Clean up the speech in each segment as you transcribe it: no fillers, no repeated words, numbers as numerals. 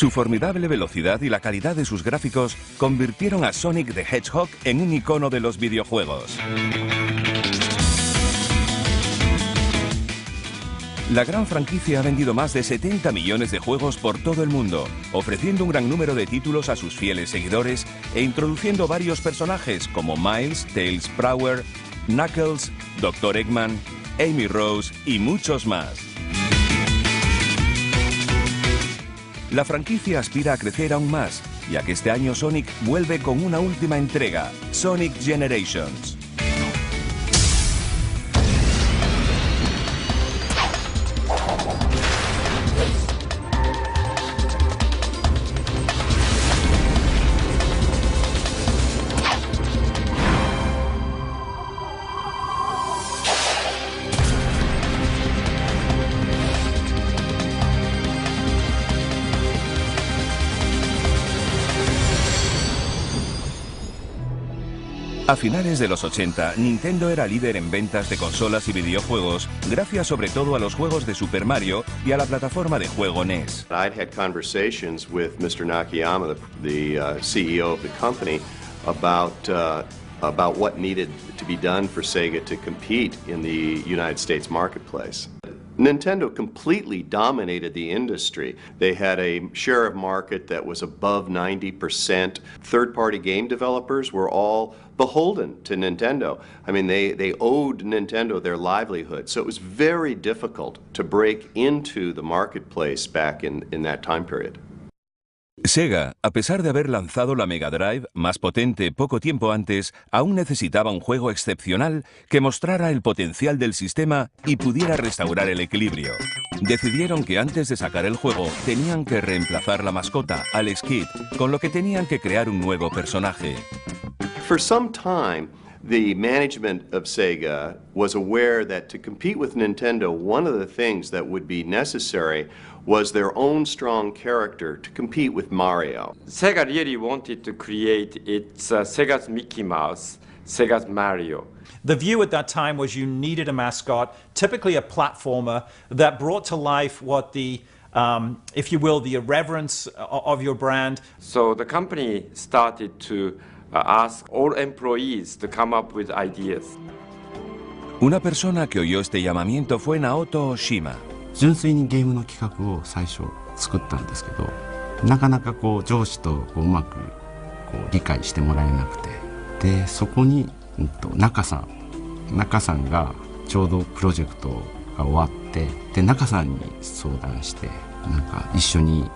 Su formidable velocidad y la calidad de sus gráficos convirtieron a Sonic the Hedgehog en un icono de los videojuegos. La gran franquicia ha vendido más de 70 millones de juegos por todo el mundo, ofreciendo un gran número de títulos a sus fieles seguidores e introduciendo varios personajes como Miles, Tails Prower, Knuckles, Dr. Eggman, Amy Rose y muchos más. La franquicia aspira a crecer aún más, ya que este año Sonic vuelve con una última entrega, Sonic Generations. A finales de los 80, Nintendo era líder en ventas de consolas y videojuegos, gracias sobre todo a los juegos de Super Mario y a la plataforma de juego NES. I'd had conversations with Mr. Nakayama, the CEO of the company, about what needed to be done for Sega to compete in the United States marketplace. Nintendo completely dominated the industry. They had a share of market that was above 90%. Third-party game developers were all beholden to Nintendo. I mean, they owed Nintendo their livelihood. So it was very difficult to break into the marketplace back in that time period. Sega, a pesar de haber lanzado la Mega Drive más potente poco tiempo antes, aún necesitaba un juego excepcional que mostrara el potencial del sistema y pudiera restaurar el equilibrio. Decidieron que antes de sacar el juego tenían que reemplazar la mascota, Alex Kidd, con lo que tenían que crear un nuevo personaje. For some time, the management of Sega was aware that to compete with Nintendo, one of the things that would be necessary was their own strong character to compete with Mario. Sega really wanted to create its Sega's Mickey Mouse, Sega's Mario. The view at that time was you needed a mascot, typically a platformer, that brought to life what the, if you will, the irreverence of your brand. So the company started to ask all employees to come up with ideas. Una persona que oyó este llamamiento fue Naoto Oshima. 純粋にゲームの企画を最初作ったんですけど、なかなか上司とうまく理解してもらえなくて、でそこに、中さんがちょうどプロジェクトが終わって、で中さんに相談して、なんか一緒に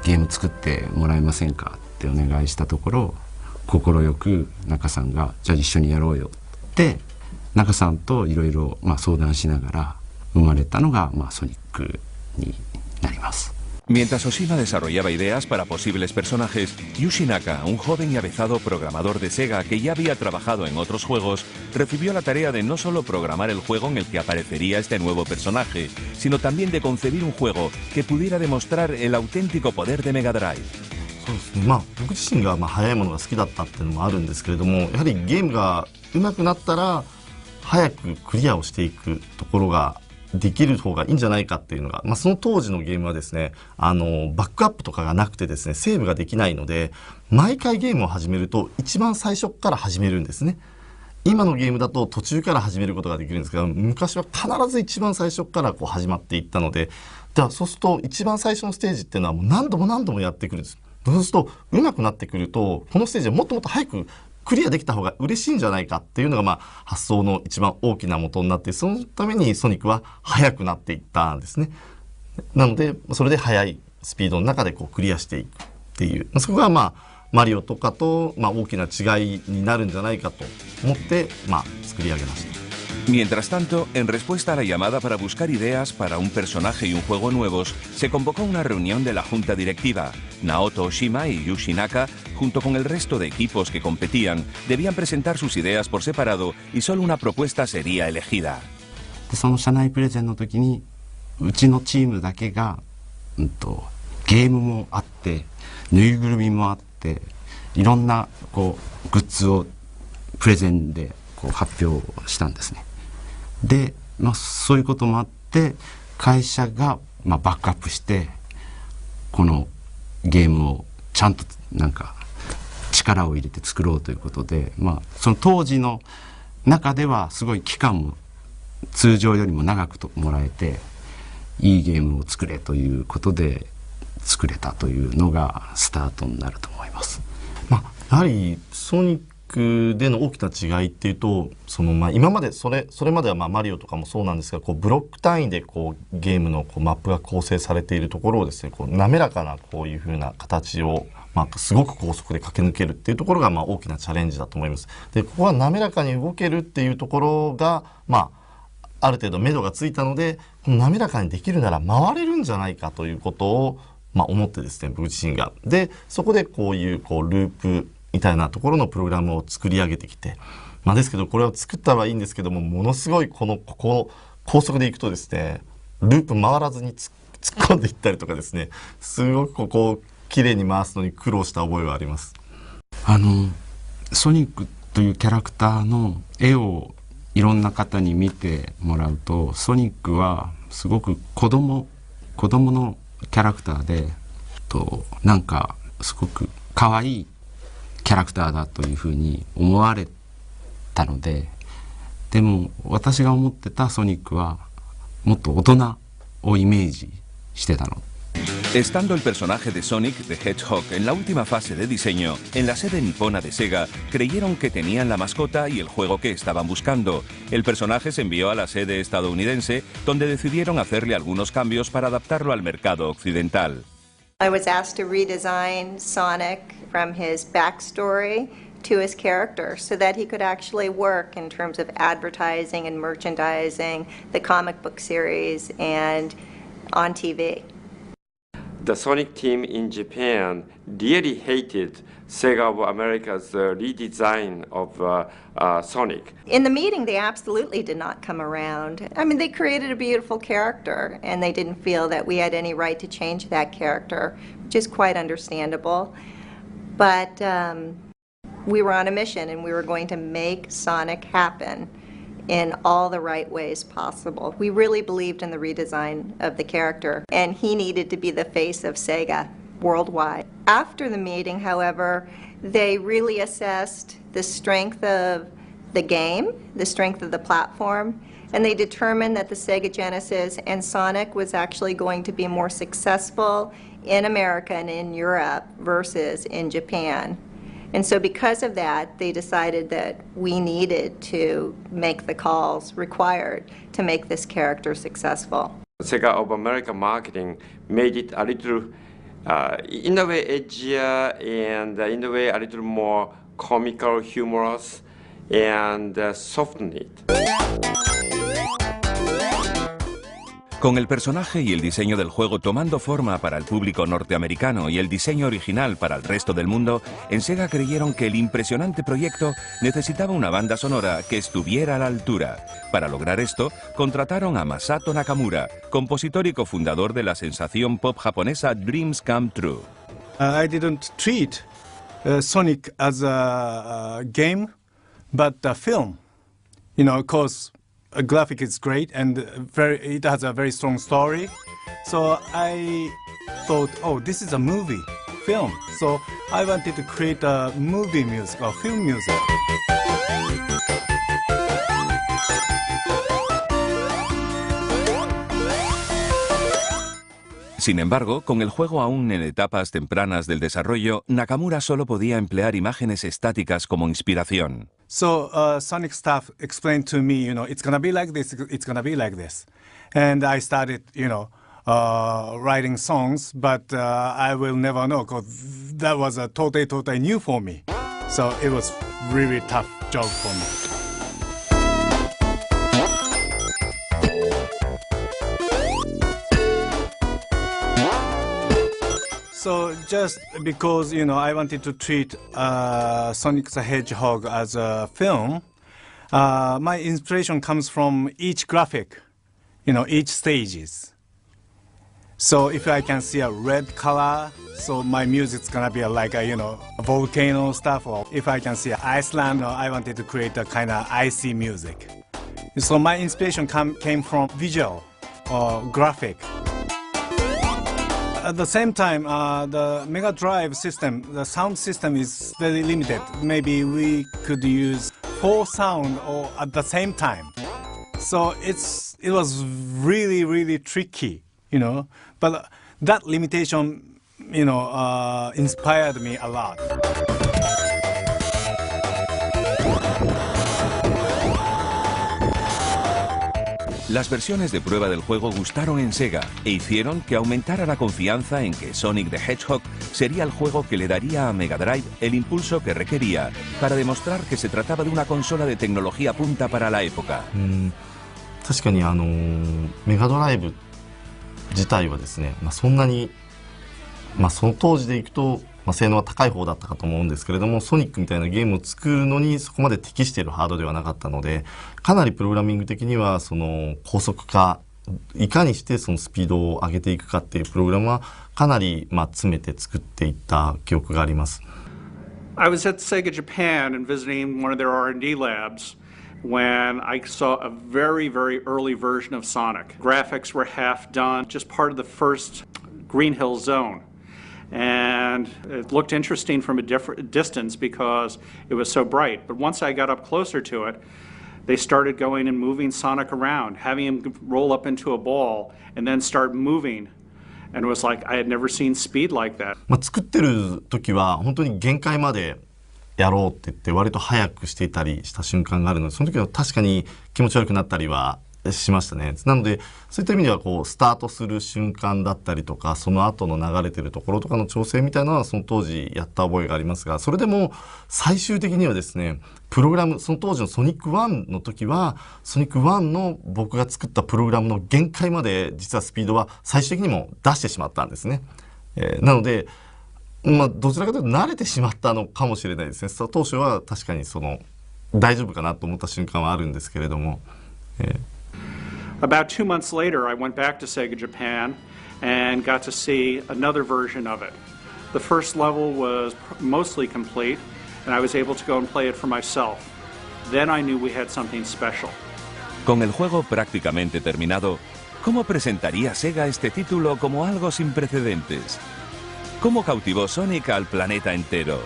ゲーム作ってもらえませんかってお願いしたところ、快く中さんがじゃあ一緒にやろうよって中さんといろいろ相談しながら生まれたのがソニックになります。Mientras Oshima desarrollaba ideas para posibles personajes, Yuji Naka, un joven y avezado programador de Sega que ya había trabajado en otros juegos, recibió la tarea de no solo programar el juego en el que aparecería este nuevo personaje, sino también de concebir un juego que pudiera demostrar el auténtico poder de Mega Drive. そうですね、僕自身が速いものが好きだったっていうのもあるんですけれども、やはりゲームが上手くなったら早くクリアをしていくところができる方がいいんじゃないかっていうのが、その当時のゲームはですね、バックアップとかがなくてですね、セーブができないので、毎回ゲームを始めると一番最初から始めるんですね。今のゲームだと途中から始めることができるんですけど、昔は必ず一番最初から始まっていったので、そうすると一番最初のステージっていうのはもう何度もやってくるんです。そうすると上手くなってくると、このステージはもっともっと早くクリアできた方が嬉しいんじゃないかっていうのが発想の一番大きな元になって、そのためにソニックは速くなっていったんですね。なのでそれで速いスピードの中でクリアしていくっていう、そこがマリオとかと大きな違いになるんじゃないかと思って作り上げました。Mientras tanto, en respuesta a la llamada para buscar ideas para un personaje y un juego nuevos, se convocó una reunión de la junta directiva. Naoto Oshima y Yuji Naka, junto con el resto de equipos que competían, debían presentar sus ideas por separado y solo una propuesta sería elegida. でその社内プレゼンの時に、うちのチームだけが、ゲームもあって、ぬいぐるみもあって、いろんなグッズをプレゼンで発表したんですね。で、そういうこともあって会社がバックアップしてこのゲームをちゃんとなんか力を入れて作ろうということで、その当時の中ではすごい期間も通常よりも長くもらえていいゲームを作れということで作れたというのがスタートになると思います。やはりソニックでの大きな違いっていうと今までそれまではマリオとかもそうなんですがブロック単位でゲームのマップが構成されているところをですね滑らかなこういう風な形をすごく高速で駆け抜けるっていうところが大きなチャレンジだと思います。でここは滑らかに動けるっていうところがある程度目処がついたので滑らかにできるなら回れるんじゃないかということを思ってですね僕自身が。でそこでこういうループみたいなところのプログラムを作り上げてきて、ですけどこれを作ったはいいんですけどもものすごいここ高速でいくとですねループ回らずに突っ込んでいったりとかですねすごく綺麗に回すのに苦労した覚えはあります。ソニックというキャラクターの絵をいろんな方に見てもらうとソニックはすごく子供のキャラクターでなんかすごく可愛いキャラクターだというふうに思われたので、でも私が思ってたソニックはもっと大人をイメージしてたの。Estando el personaje de Sonic the Hedgehog en la última fase de diseño, en la sede nipona de SEGA, creyeron que tenían la mascota y el juego que estaban buscando. El personaje se envió a la sede estadounidense, donde decidieron hacerle algunos cambios para adaptarlo al mercado occidental. I was asked to redesign Sonic from his backstory to his character so that he could actually work in terms of advertising and merchandising the comic book series and on TV. The Sonic team in Japan really hated SEGA of America's redesign of Sonic. In the meeting, they absolutely did not come around. I mean, they created a beautiful character, and they didn't feel that we had any right to change that character, which is quite understandable. But we were on a mission, and we were going to make Sonic happen in all the right ways possible. We really believed in the redesign of the character, and he needed to be the face of SEGA worldwide. After the meeting, however, they really assessed the strength of the game, the strength of the platform, and they determined that the Sega Genesis and Sonic was actually going to be more successful in America and in Europe versus in Japan. And so because of that, they decided that we needed to make the calls required to make this character successful. SEGA of America marketing made it a little, in a way, edgier and in a way a little more comical, humorous, and softened it. Con el personaje y el diseño del juego tomando forma para el público norteamericano y el diseño original para el resto del mundo, en SEGA creyeron que el impresionante proyecto necesitaba una banda sonora que estuviera a la altura. Para lograr esto, contrataron a Masato Nakamura, compositor y cofundador de la sensación pop japonesa Dreams Come True. I didn't treat Sonic as a game, but a film, because a graphic is great and it has a very strong story. So I thought, oh, this is a movie, film. So I wanted to create a movie music or film music. Sin embargo, con el juego aún en etapas tempranas del desarrollo, Nakamura solo podía emplear imágenes estáticas como inspiración. So Sonic staff explained to me, it's gonna be like this, it's gonna be like this. And I started, writing songs, but I will never know because that was a totally new for me. So it was really tough job for me. So just because, I wanted to treat Sonic the Hedgehog as a film, my inspiration comes from each graphic, each stages. So if I can see a red color, so my music's gonna be like a volcano stuff, or if I can see Iceland, I wanted to create a kind of icy music. So my inspiration came from visual or graphic. At the same time, the Mega Drive system, the sound system is very limited. Maybe we could use 4 sound or at the same time. So it was really, really tricky, you know. But that limitation, you know, inspired me a lot. Las versiones de prueba del juego gustaron en Sega e hicieron que aumentara la confianza en que Sonic the Hedgehog sería el juego que le daría a Mega Drive el impulso que requería para demostrar que se trataba de una consola de tecnología punta para la época. 確かにメガドライブ自体はですね、そんなに、その当時でいくと、性能は高い方だったかと思うんですけれども、ソニックみたいなゲームを作るのにそこまで適しているハードではなかったので、かなりプログラミング的にはその高速化、いかにしてそのスピードを上げていくかっていうプログラムはかなり詰めて作っていった記憶があります。I was at SEGA Japan and visiting one of their R&D labs when I saw a very, very early version of Sonic. Graphics were half done, just part of the first Green Hill Zone. And it looked interesting from a different distance because it was so bright. But once I got up closer to it, they started going and moving Sonic around, having him roll up into a ball and then start moving. And it was like I had never seen speed like that. 作ってる時は本当に限界までやろうって言って割と早くしていたりした瞬間があるので、その時は確かに気持ち悪くなったりはしましたね。なのでそういった意味ではスタートする瞬間だったりとか、その後の流れてるところとかの調整みたいなのはその当時やった覚えがありますが、それでも最終的にはですね、プログラム、その当時のソニック1の時はソニック1の僕が作ったプログラムの限界まで実はスピードは最終的にも出してしまったんですね。なのでどちらかというと慣れてしまったのかもしれないですね。当初は確かに大丈夫かなと思った瞬間はあるんですけれども。About 2 months later, I went back to SEGA Japan and got to see another version of it. The first level was mostly complete, and I was able to go and play it for myself. Then I knew we had something special. Con el juego prácticamente terminado, ¿cómo presentaría Sega este título como algo sin precedentes? ¿Cómo cautivó Sonic al planeta entero?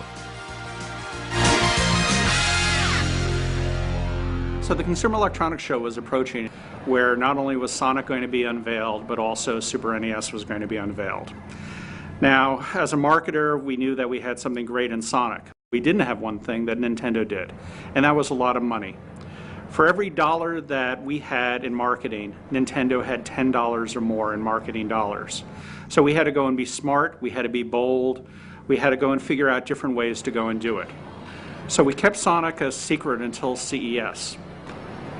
So the Consumer Electronics Show was approaching, where not only was Sonic going to be unveiled, but also Super NES was going to be unveiled. Now, as a marketer, we knew that we had something great in Sonic. We didn't have one thing that Nintendo did, and that was a lot of money. For every dollar that we had in marketing, Nintendo had $10 or more in marketing dollars. So we had to go and be smart, we had to be bold, we had to go and figure out different ways to go and do it. So we kept Sonic a secret until CES.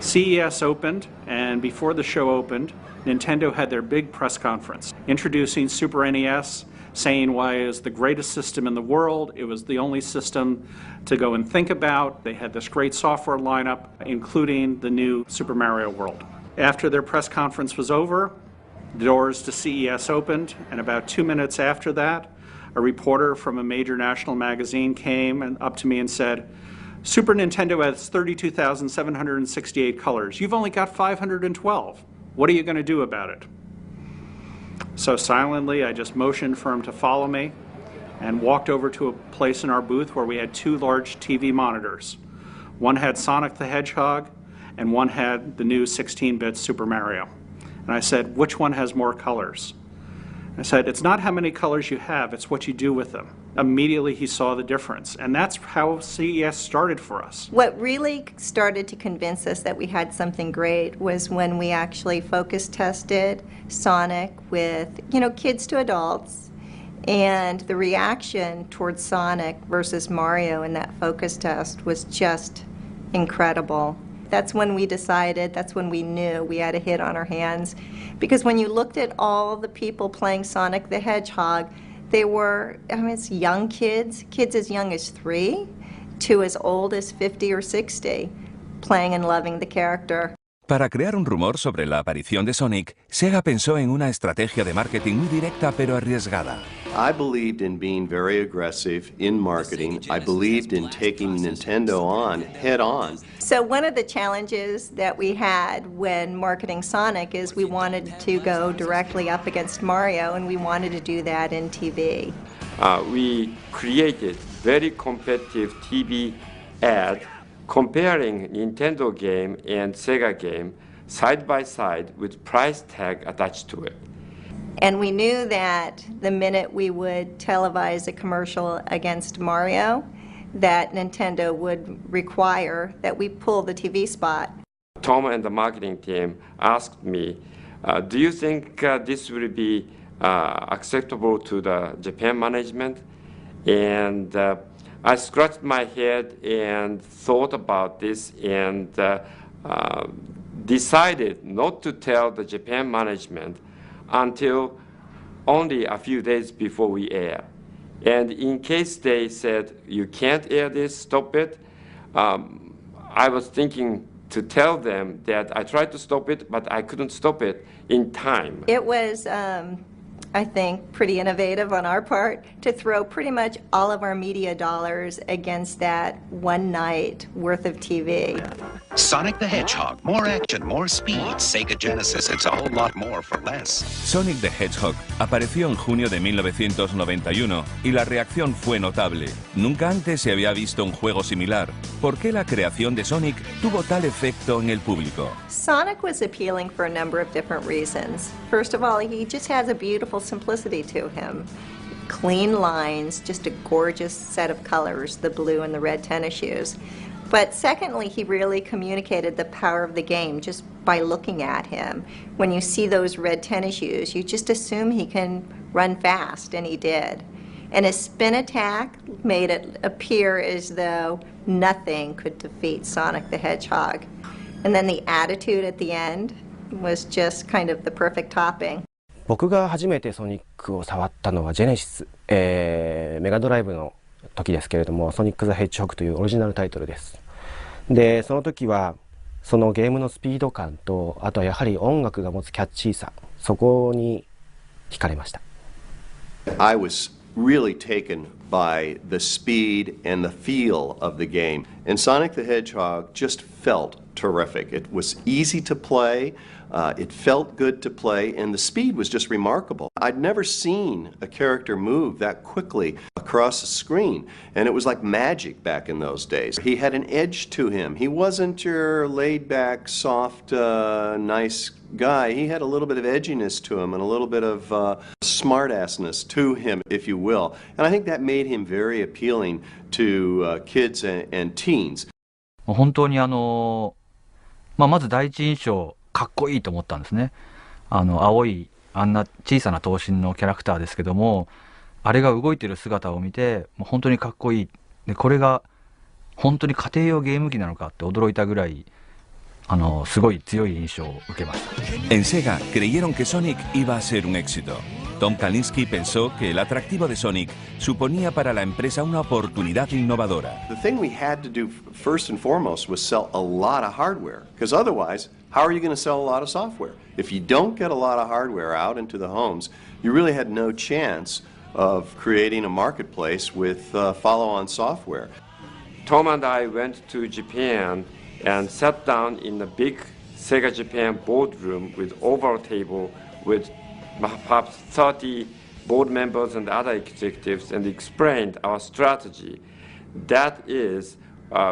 CES opened, and before the show opened, Nintendo had their big press conference introducing Super NES, saying why it was the greatest system in the world. It was the only system to go and think about. They had this great software lineup, including the new Super Mario World. After their press conference was over, the doors to CES opened, and about 2 minutes after that, a reporter from a major national magazine came up to me and said, Super Nintendo has 32,768 colors. You've only got 512. What are you going to do about it? So silently, I just motioned for him to follow me and walked over to a place in our booth where we had 2 large TV monitors. One had Sonic the Hedgehog, and one had the new 16-bit Super Mario. And I said, which one has more colors? I said, it's not how many colors you have, it's what you do with them. Immediately he saw the difference, and that's how CES started for us. What really started to convince us that we had something great was when we actually focus tested Sonic with, kids to adults, and the reaction towards Sonic versus Mario in that focus test was just incredible. That's when we decided, that's when we knew we had a hit on our hands. Because when you looked at all the people playing Sonic the Hedgehog, they were, it's young kids as young as 3 to as old as 50 or 60, playing and loving the character. Para crear un rumor sobre la aparición de Sonic, Sega pensó en una estrategia de marketing muy directa pero arriesgada. I believed in being very aggressive in marketing. I believed in taking Nintendo on head on. So one of the challenges that we had when marketing Sonic is we wanted to go directly up against Mario, and we wanted to do that in TV. We created very competitive TV ad comparing Nintendo game and Sega game side by side with price tag attached to it. And we knew that the minute we would televise a commercial against Mario, that Nintendo would require that we pull the TV spot. Tom and the marketing team asked me, do you think this will be acceptable to the Japan management? And I scratched my head and thought about this and decided not to tell the Japan management until only a few days before we air. And in case they said, you can't air this, stop it, I was thinking to tell them that I tried to stop it, but I couldn't stop it in time. It was, I think, pretty innovative on our part to throw pretty much all of our media dollars against that one night worth of TV. Sonic the Hedgehog, more action, more speed, Sega Genesis, it's a whole lot more for less. Sonic the Hedgehog apareció en junio de 1991 y la reacción fue notable. Nunca antes se había visto un juego similar. ¿Por qué la creación de Sonic tuvo tal efecto en el público? Sonic was appealing for a number of different reasons. First of all, he just has a beautiful simplicity to him. Clean lines, just a gorgeous set of colors, the blue and the red tennis shoes. But secondly, he really communicated the power of the game just by looking at him. When you see those red tennis shoes, you just assume he can run fast, and he did. And his spin attack made it appear as though nothing could defeat Sonic the Hedgehog. And then the attitude at the end was just kind of the perfect topping. 僕が初めてソニックを触ったのはジェネシス、メガドライブの時ですけれども、ソニック・ザ・ヘッジホッグというオリジナルタイトルです。で、その時はそのゲームのスピード感と、あとはやはり音楽が持つキャッチーさ、そこに惹かれました。I was really taken by the speed and the feel of the game. And Sonic the Hedgehog just felt terrific. It was easy to play. It felt good to play, and the speed was just remarkable. I'd never seen a character move that quickly across the screen, and it was like magic back in those days. He had an edge to him. He wasn't your laid-back, soft, nice guy. He had a little bit of edginess to him and a little bit of smart-assness to him, if you will. And I think that made him very appealing to kids and teens. 本当にまず第一印象かっこいいと思ったんですね。青いあんな小さな頭身のキャラクターですけども、あれが動いてる姿を見てもう本当にかっこいい。でこれが本当に家庭用ゲーム機なのかって驚いたぐらいすごい強い印象を受けました。En Sega creyeron que Sonic iba a ser un éxito. Tom Kalinske pensó que el atractivo de Sonic suponía para la empresa una oportunidad innovadora. The thing we had to do first and foremost was sell a lot of hardware, because otherwise, how are you going to sell a lot of software? If you don't get a lot of hardware out into the homes, you really had no chance of creating a marketplace with follow-on software. Tom and I went to Japan and sat down in a big Sega Japan boardroom with oval table with perhaps 30 board members and other executives and explained our strategy. That is,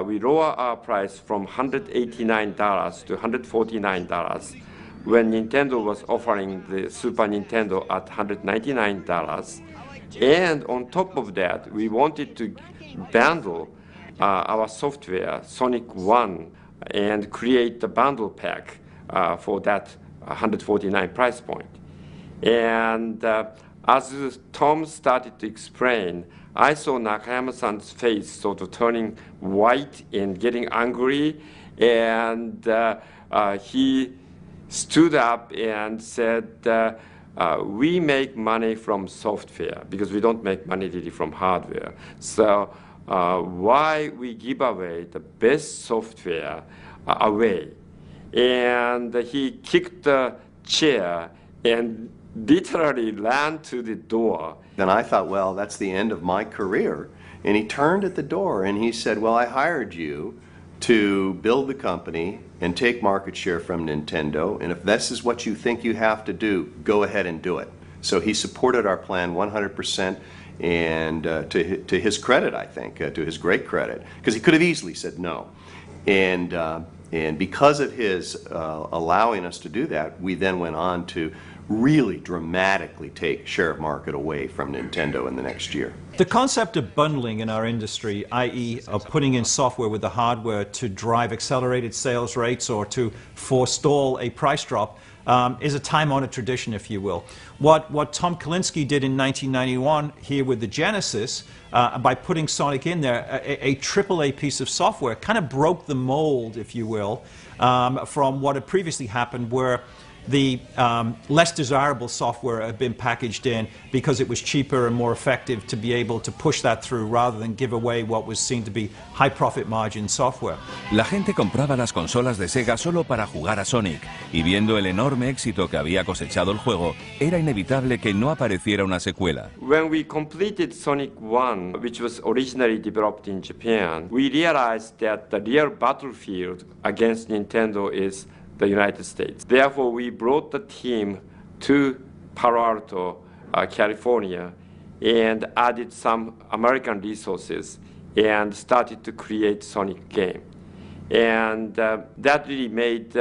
we lower our price from $189 to $149 when Nintendo was offering the Super Nintendo at $199. And on top of that, we wanted to bundle our software, Sonic 1, and create the bundle pack for that $149 price point. And as Tom started to explain, I saw Nakayama-san's face sort of turning white and getting angry, and he stood up and said, we make money from software because we don't make money really from hardware. So why we give away the best software away? and he kicked the chair and literally ran to the door. Then I thought, well, that's the end of my career. And he turned at the door and he said, well, I hired you to build the company and take market share from Nintendo, and if this is what you think you have to do, go ahead and do it. So he supported our plan 100%, and to his credit, I think, to his great credit, because he could have easily said no. And because of his allowing us to do that, we then went on to really dramatically take share of market away from Nintendo in the next year. The concept of bundling in our industry, i.e. of putting in software with the hardware to drive accelerated sales rates or to forestall a price drop, is a time-honored tradition, if you will. What Tom Kalinske did in 1991 here with the Genesis, by putting Sonic in there, a AAA piece of software, kind of broke the mold, if you will, from what had previously happened, where the less desirable software had been packaged in because it was cheaper and more effective to be able to push that through rather than give away what was seen to be high profit margin software. La gente compraba las consolas de Sega solo para jugar a Sonic, y viendo el enorme éxito que había cosechado el juego, era inevitable que no apareciera una secuela. When we completed Sonic 1, which was originally developed in Japan, we realized that the real battlefield against Nintendo is the United States. Therefore, we brought the team to Palo Alto, California, and added some American resources and started to create Sonic game. And that really made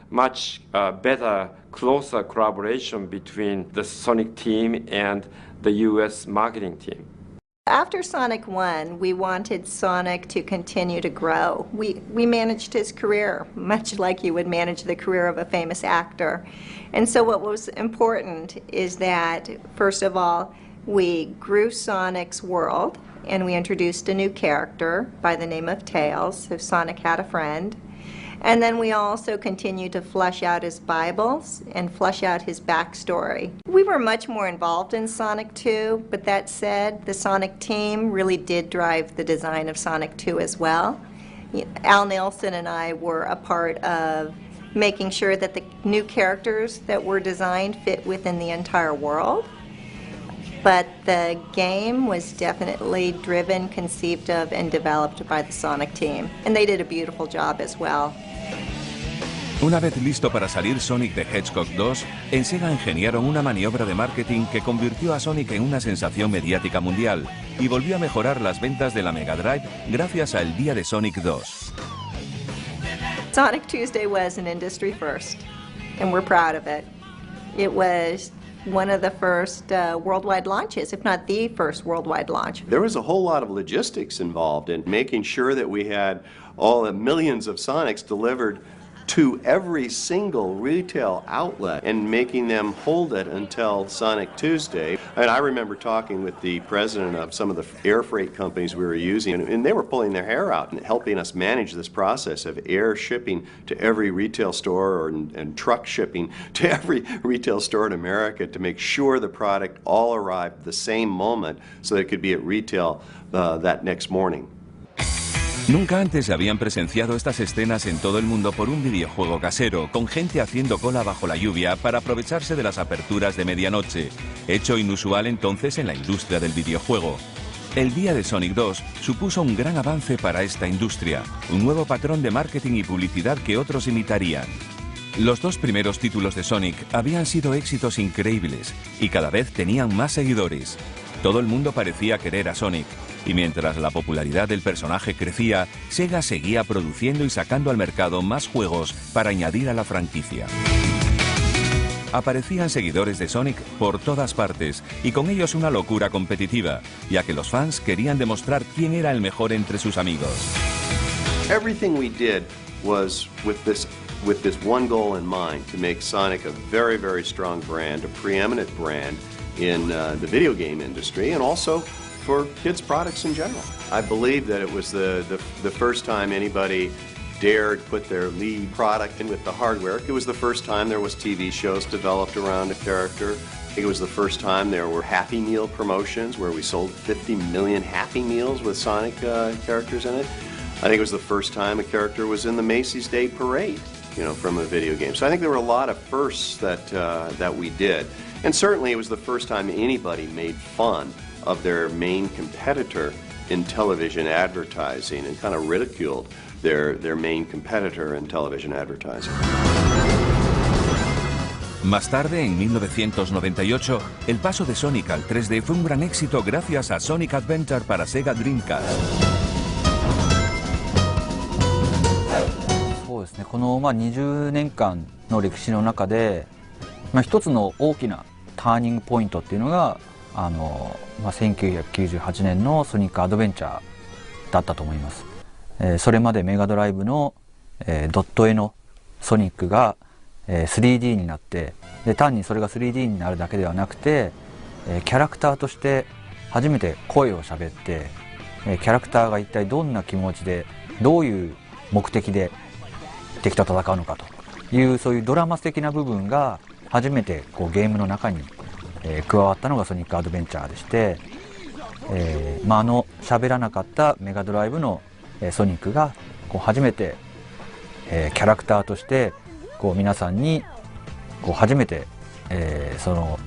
much better, closer collaboration between the Sonic team and the US marketing team. After Sonic 1, we wanted Sonic to continue to grow. We managed his career, much like you would manage the career of a famous actor. And so what was important is that, first of all, we grew Sonic's world, and we introduced a new character by the name of Tails, so Sonic had a friend. And then we also continued to flesh out his Bibles and flesh out his backstory. We were much more involved in Sonic 2, but that said, the Sonic team really did drive the design of Sonic 2 as well. Al Nelson and I were a part of making sure that the new characters that were designed fit within the entire world. But the game was definitely driven, conceived of, and developed by the Sonic team. And they did a beautiful job as well. Una vez listo para salir Sonic the Hedgehog 2, en Sega ingeniaron una maniobra de marketing que convirtió a Sonic en una sensación mediática mundial y volvió a mejorar las ventas de la Mega Drive gracias al Día de Sonic 2. Sonic Tuesday was an industry first, and we're proud of it. It was one of the first worldwide launches, if not the first worldwide launch. There was a whole lot of logistics involved in making sure that we had all the millions of Sonics delivered to every single retail outlet and making them hold it until Sonic Tuesday. And I remember talking with the president of some of the air freight companies we were using, and they were pulling their hair out and helping us manage this process of air shipping to every retail store and truck shipping to every retail store in America to make sure the product all arrived the same moment so that it could be at retail that next morning. Nunca antes se habían presenciado estas escenas en todo el mundo por un videojuego casero, con gente haciendo cola bajo la lluvia para aprovecharse de las aperturas de medianoche, hecho inusual entonces en la industria del videojuego. El Día de Sonic 2 supuso un gran avance para esta industria, un nuevo patrón de marketing y publicidad que otros imitarían. Los dos primeros títulos de Sonic habían sido éxitos increíbles y cada vez tenían más seguidores. Todo el mundo parecía querer a Sonic. Y mientras la popularidad del personaje crecía, Sega seguía produciendo y sacando al mercado más juegos para añadir a la franquicia. Aparecían seguidores de Sonic por todas partes y con ellos una locura competitiva, ya que los fans querían demostrar quién era el mejor entre sus amigos. Everything we did was with this one goal in mind, to make Sonic a very, very strong brand, a preeminent brand in the video game industry, and also for kids' products in general. I believe that it was the first time anybody dared put their lead product in with the hardware. It was the first time there was TV shows developed around a character. I think it was the first time there were Happy Meal promotions where we sold 50 million Happy Meals with Sonic characters in it. I think it was the first time a character was in the Macy's Day Parade. from a video game. So I think there were a lot of firsts that we did. And certainly it was the first time anybody made fun of their main competitor in television advertising and kind of ridiculed their main competitor in television advertising. Más tarde, en 1998, el paso de Sonic al 3D fue un gran éxito gracias a Sonic Adventure para Sega Dreamcast. そうですね、この20年間の歴史の中で、一つの大きなターニングポイントっていうのが1998年のソニックアドベンチャーだったと思います。それまでメガドライブの、ドット絵のソニックが、3D になって、で単にそれが 3D になるだけではなくて、キャラクターとして初めて声を喋って、キャラクターが一体どんな気持ちでどういう目的で敵と戦うのかという、そういうドラマ的な部分が初めてこうゲームの中に、加わったのがソニックアドベンチャーでして、喋らなかったメガドライブの、ソニックがこう初めて、キャラクターとしてこう皆さんにこう初めて、その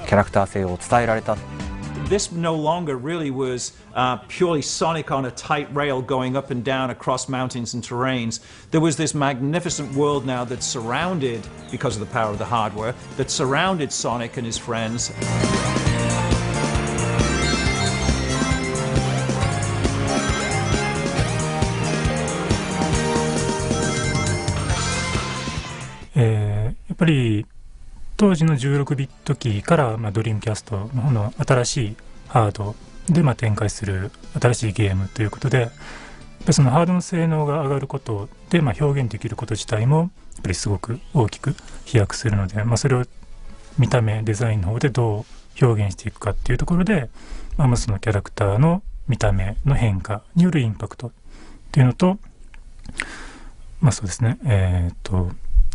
キャラクター性を伝えられた。This no longer really was purely Sonic on a tight rail going up and down across mountains and terrains. There was this magnificent world now that surrounded, because of the power of the hardware, that surrounded Sonic and his friends. やっぱり当時の16ビット機から、ドリームキャストの方の新しいハードで、展開する新しいゲームということで、そのハードの性能が上がることで、表現できること自体もやっぱりすごく大きく飛躍するので、それを見た目デザインの方でどう表現していくかっていうところで、まずそのキャラクターの見た目の変化によるインパクトっていうのと、そうですね、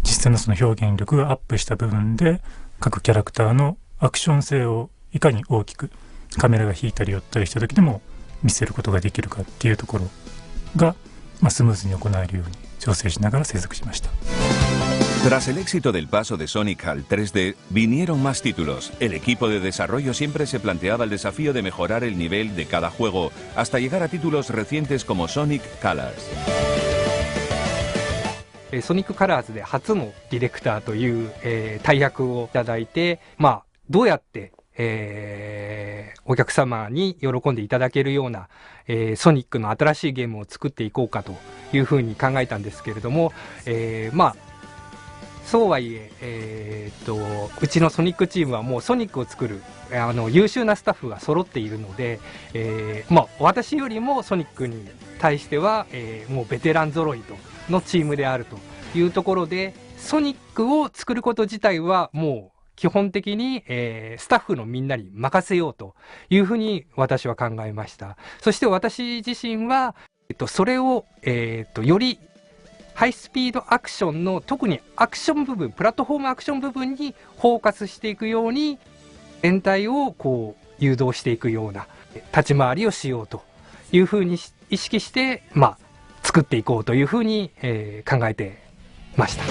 実際のその表現力がアップした部分で各キャラクターのアクション性をいかに大きくカメラが引いたり寄ったりした時でも見せることができるかっていうところが、スムーズに行えるように調整しながら制作しました。Tras el éxito del paso de Sonic al 3D, vinieron más títulos. El equipo de desarrollo siempre se planteaba el desafío de mejorar el nivel de cada juego, hasta llegar a títulos recientes como Sonic Colors. ソニックカラーズで初のディレクターという、大役をいただいて、どうやって、お客様に喜んでいただけるような、ソニックの新しいゲームを作っていこうかというふうに考えたんですけれども、そうはいえうちのソニックチームはもうソニックを作る優秀なスタッフが揃っているので、私よりもソニックに対しては、もうベテラン揃いのチームであるというところで、ソニックを作ること自体はもう基本的に、スタッフのみんなに任せようというふうに私は考えました。そして私自身は、それを、よりハイスピードアクションの特にアクション部分、プラットフォームアクション部分にフォーカスしていくように、全体をこう誘導していくような立ち回りをしようというふうに意識して、作っていこうというふうに、考えてました。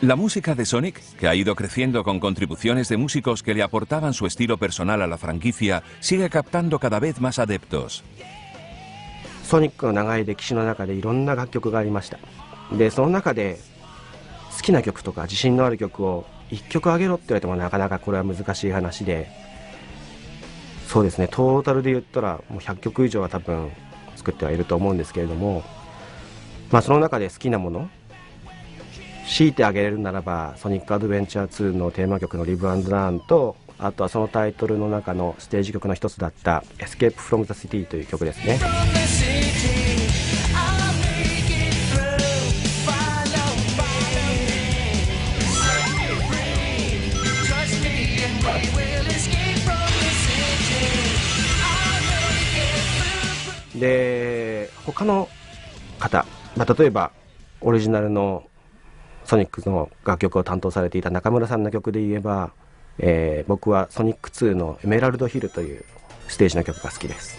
La música de Sonic, que ha ido creciendo con contribuciones de músicos que le aportaban su estilo personal a la franquicia, sigue captando cada vez más adeptos. ソニックの長い歴史の中でいろんな楽曲がありました。でその中で好きな曲とか自信のある曲を1曲あげろって言われてもなかなかこれは難しい話で、そうですね、トータルで言ったらもう100曲以上は多分作ってはいると思うんですけれども、その中で好きなもの強いてあげれるならばソニックアドベンチャー2のテーマ曲のリブ&ラーンと、あとはそのタイトルの中のステージ曲の一つだったエスケープフロムザシティという曲ですね。で他の方、例えばオリジナルのソニックの楽曲を担当されていた中村さんの曲で言えば、僕はソニック2のエメラルドヒルというステージの曲が好きです。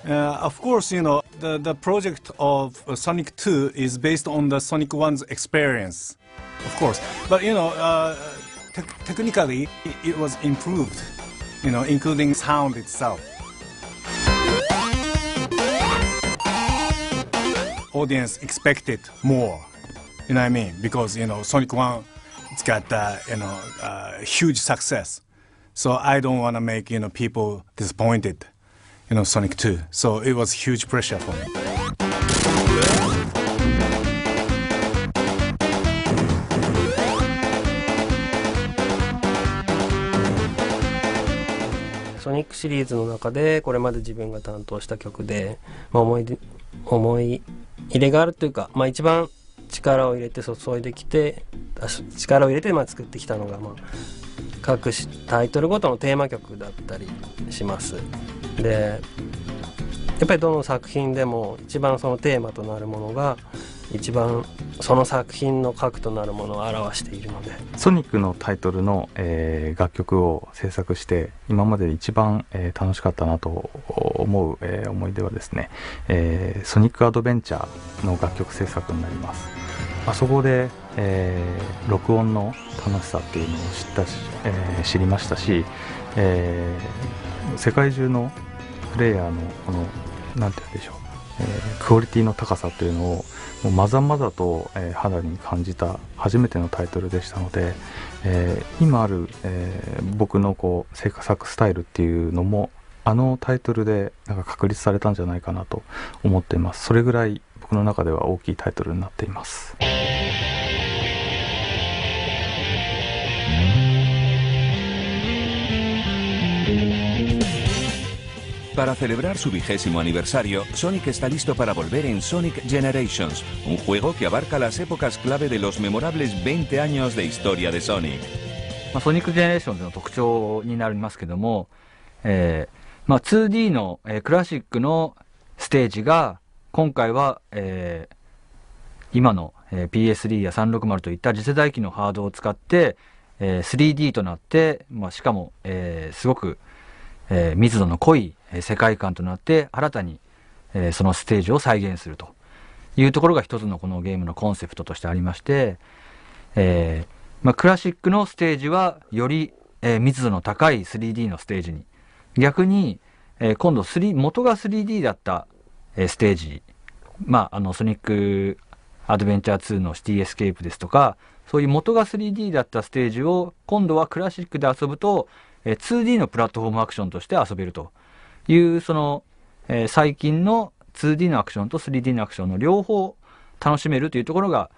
Of course, you know, the project of Sonic 2 is based on the Sonic 1's experience, of course. But, you know, technically, it was improved, you know, including sound itself. Audience expected more, you know what I mean? Because, you know, Sonic 1, it's got, you know, huge success. So I don't want to make, you know, people disappointed.You know, Sonic 2. So it was huge pressure for me. Sonic シリーズの中でこれまで自分が担当した曲で、思い入れがあるというか、一番力を入れて注いできて、力を入れて作ってきたのが、各タイトルごとのテーマ曲だったりします。でやっぱりどの作品でも一番そのテーマとなるものが一番その作品の核となるものを表しているので、ソニックのタイトルの、楽曲を制作して今まで一番、楽しかったなと思う、思い出はですね、ソニックアドベンチャーの楽曲制作になります。あそこで、録音の楽しさっていうのを知りましたし、世界中のプレイヤーのこのなんて言うんでしょう、クオリティの高さというのをもうまざまざと、肌に感じた初めてのタイトルでしたので、今ある、僕のこう制作スタイルっていうのもあのタイトルでなんか確立されたんじゃないかなと思っています。それぐらい僕の中では大きいタイトルになっています。Para celebrar su 20º aniversario, Sonic está listo para volver en Sonic Generations, un juego que abarca las épocas clave de los memorables 20 años de historia de Sonic. Sonic Generations の特徴になりますけども、2D の、クラシックのステージが今回は、今の、PS3 や360といった次世代機のハードを使って、3D となって、しかも、すごく密度の濃い世界観となって新たにそのステージを再現するというところが一つのこのゲームのコンセプトとしてありまして、クラシックのステージはより密度の高い 3D のステージに、逆に今度元が 3D だったステージ、ソニックアドベンチャー2のシティエスケープですとか、そういう元が 3D だったステージを今度はクラシックで遊ぶと2D のプラットフォームアクションとして遊べるというその、最近の 2D のアクションと 3D のアクションの両方楽しめるというところが、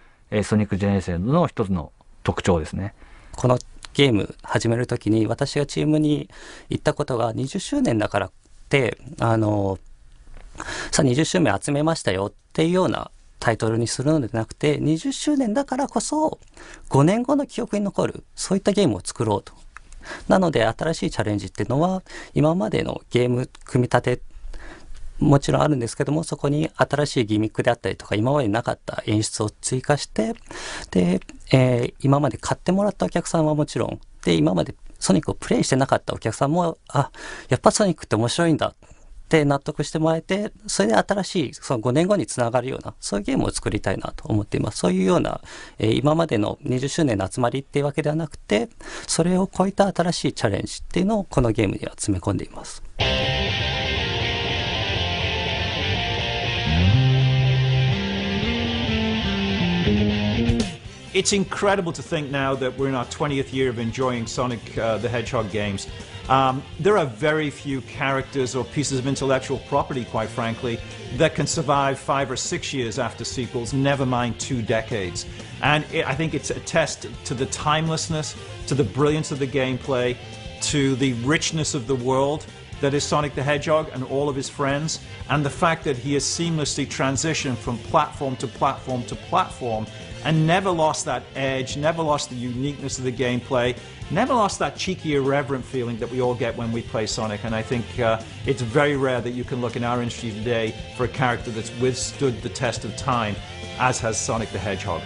ソニックジェネレーションの一つの特徴ですね。このゲーム始めるときに私がチームに言ったことが20周年だからってさあ20周年集めましたよっていうようなタイトルにするのではなくて、20周年だからこそ5年後の記憶に残るそういったゲームを作ろうと。なので新しいチャレンジっていうのは今までのゲーム組み立てもちろんあるんですけども、そこに新しいギミックであったりとか今までなかった演出を追加して、で、今まで買ってもらったお客さんはもちろんで、今までソニックをプレイしてなかったお客さんもやっぱソニックって面白いんだって納得してもらえて、それで新しいその5年後につながるようなそういうゲームを作りたいなと思っています。そういうような、今までの20周年の集まりっていうわけではなくて、それを超えた新しいチャレンジっていうのをこのゲームには詰め込んでいます。It's incredible to think now that we're in our 20th year of enjoying Sonic the Hedgehog games. There are very few characters or pieces of intellectual property, quite frankly, that can survive 5 or 6 years after sequels, never mind 2 decades. And I think it's a test to the timelessness, to the brilliance of the gameplay, to the richness of the world, that is Sonic the Hedgehog and all of his friends, and the fact that he has seamlessly transitioned from platform to platform to platform and never lost that edge, never lost the uniqueness of the gameplay, never lost that cheeky, irreverent feeling that we all get when we play Sonic. And I think it's very rare that you can look in our industry today for a character that's withstood the test of time, as has Sonic the Hedgehog.